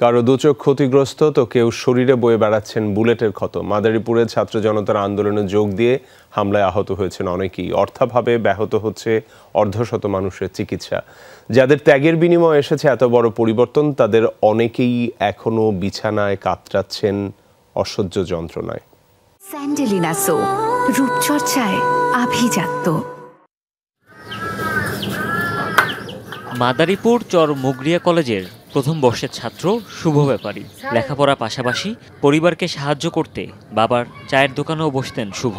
কারো দুচোখ ক্ষতিগ্রস্ত তো কেউ শরীরে বয়ে বেড়াচ্ছেন বুলেটের ক্ষত। মাদারীপুরে ছাত্র জনতার আন্দোলনে যোগ দিয়ে হামলায় আহত হয়েছেন অনেকেই। অর্থাভাবে ব্যাহত হচ্ছে অর্ধশত মানুষের চিকিৎসা। যাদের ত্যাগের বিনিময়ে এসেছে এত বড় পরিবর্তন, তাদের অনেকেই এখনো বিছানায় কাতরাচ্ছেন অসহ্য যন্ত্রণায়। স্যান্ডেলিনা সো, রূপচর্চায় আভিজাত্য। মাদারীপুর চর মুগরিয়া কলেজের প্রথম বর্ষের ছাত্র শুভ ব্যাপারী। লেখাপড়ার পাশাপাশি পরিবারকে সাহায্য করতে বাবার চায়ের দোকানেও বসতেন শুভ।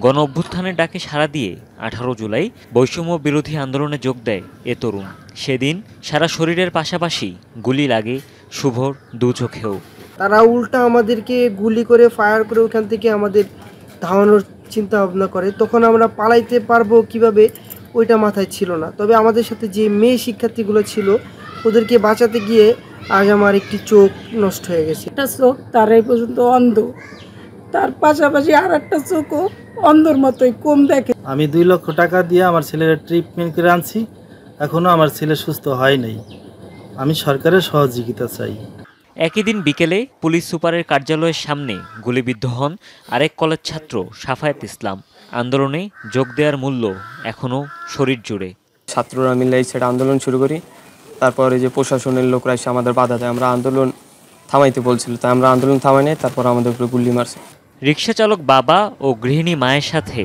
গণ অভ্যুত্থানের ডাকে সাড়া দিয়ে 18 জুলাই বৈষম্য বিরোধী আন্দোলনে যোগ দেয় এ তরুণ। সেদিন সারা শরীরের পাশাপাশি গুলি লাগে শুভর দু চোখেও। তারা উল্টা আমাদেরকে গুলি করে ফায়ার করে ওখান থেকে আমাদের ধাওয়ানোর চিন্তা ভাবনা করে। তখন আমরা পালাইতে পারবো কিভাবে ওইটা মাথায় ছিল না। তবে আমাদের সাথে যে মেয়ে শিক্ষার্থীগুলো ছিল ওদেরকে বাঁচাতে গিয়ে আজ আমার একটি চোখ নষ্ট হয়ে গেছে। একটা চোখ তার এই পর্যন্ত অন্ধ, তার পাশাপাশি আর একটা চোখও অন্ধর মতোই কম দেখে। আমি 2 লক্ষ টাকা দিয়ে আমার ছেলের ট্রিটমেন্ট করে আনছি, এখনো আমার ছেলে সুস্থ হয় নাই। আমি সরকারের সহযোগিতা চাই। একই দিন বিকেলে পুলিশ সুপারের কার্যালয়ের সামনে গুলিবিদ্ধ হন আরেক কলেজ ছাত্র সাফায়েত ইসলাম। আন্দোলনে যোগ দেওয়ার মূল্য এখনো শরীর জুড়ে। ছাত্ররা মিলে এই সাইডে আন্দোলন শুরু করি, তারপরে যে প্রশাসনের লোকরা এসে আমাদের বাধা দেয়। আমরা আন্দোলন থামাইতে বলছিল, তাই আমরা আন্দোলন থামাই নাই, তারপর আমাদের উপরে গুলি মারছে। রিকশা চালক বাবা ও গৃহিণী মায়ের সাথে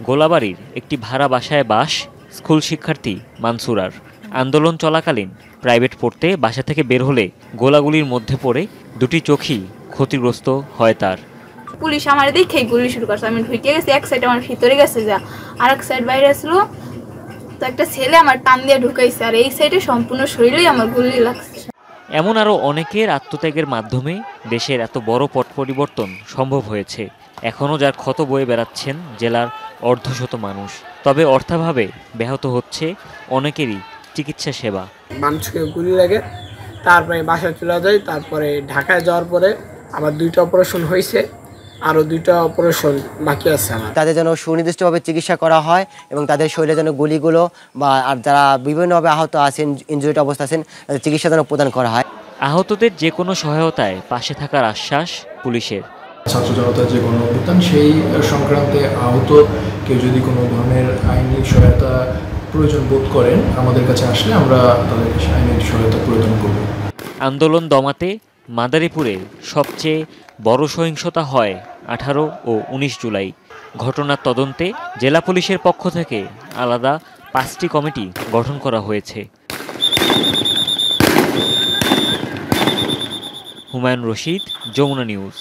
গোলাবাড়ির একটি ভাড়া বাসায় বাস স্কুল শিক্ষার্থী মানসুরার। আন্দোলন চলাকালীন প্রাইভেট পড়তে বাসা থেকে বের হলে গোলাগুলির মধ্যে পড়ে দুটি চোখই ক্ষতিগ্রস্ত হয় তার। পুলিশ আমার দেখেই গুলি শুরু করছে। আমি ঢুকে গেছি, এক সাইড আমার ভিতরে গেছে যা, আর এক সাইড বাইরে আসলো। তো একটা ছেলে আমার টান দিয়ে ঢুকাইছে, আর এই সাইডে সম্পূর্ণ শরীরেই আমার গুলি লাগছে। এমন আরও অনেকের আত্মত্যাগের মাধ্যমে দেশের এত বড় পট পরিবর্তন সম্ভব হয়েছে। এখনও যার ক্ষত বয়ে বেড়াচ্ছেন জেলার অর্ধশত মানুষ। তবে অর্থাভাবে ব্যাহত হচ্ছে অনেকেরই চিকিৎসা সেবা। মানুষকে গুলি লাগে, তারপরে বাসায় চলে যায়। তারপরে ঢাকায় যাওয়ার পরে আমার 2টা অপারেশন হয়েছে, আরও 2টা অপারেশন বাকি আছে আমার। তাদের যেন সুনির্দিষ্টভাবে চিকিৎসা করা হয় এবং তাদের শরীরে যেন গুলিগুলো বা আর যারা বিভিন্নভাবে আহত আছেন, ইনজুরিড অবস্থা আছেন, তাদের চিকিৎসা যেন প্রদান করা হয়। আহতদের যে কোনো সহায়তায় পাশে থাকার আশ্বাস পুলিশের। ছাত্র জনতার যে গণ অভ্যুত্থান সেই সংক্রান্তে আহত কেউ যদি কোনো ধরনের আইনি সহায়তা প্রয়োজন বোধ করেন, আমাদের কাছে আসলে আমরা তাদের আইনি সহায়তা প্রদান করব। আন্দোলন দমাতে মাদারীপুরে সবচেয়ে বড় সহিংসতা হয় 18 ও 19 জুলাই। ঘটনার তদন্তে জেলা পুলিশের পক্ষ থেকে আলাদা 5টি কমিটি গঠন করা হয়েছে। হুমায়ুন রশিদ, যমুনা নিউজ।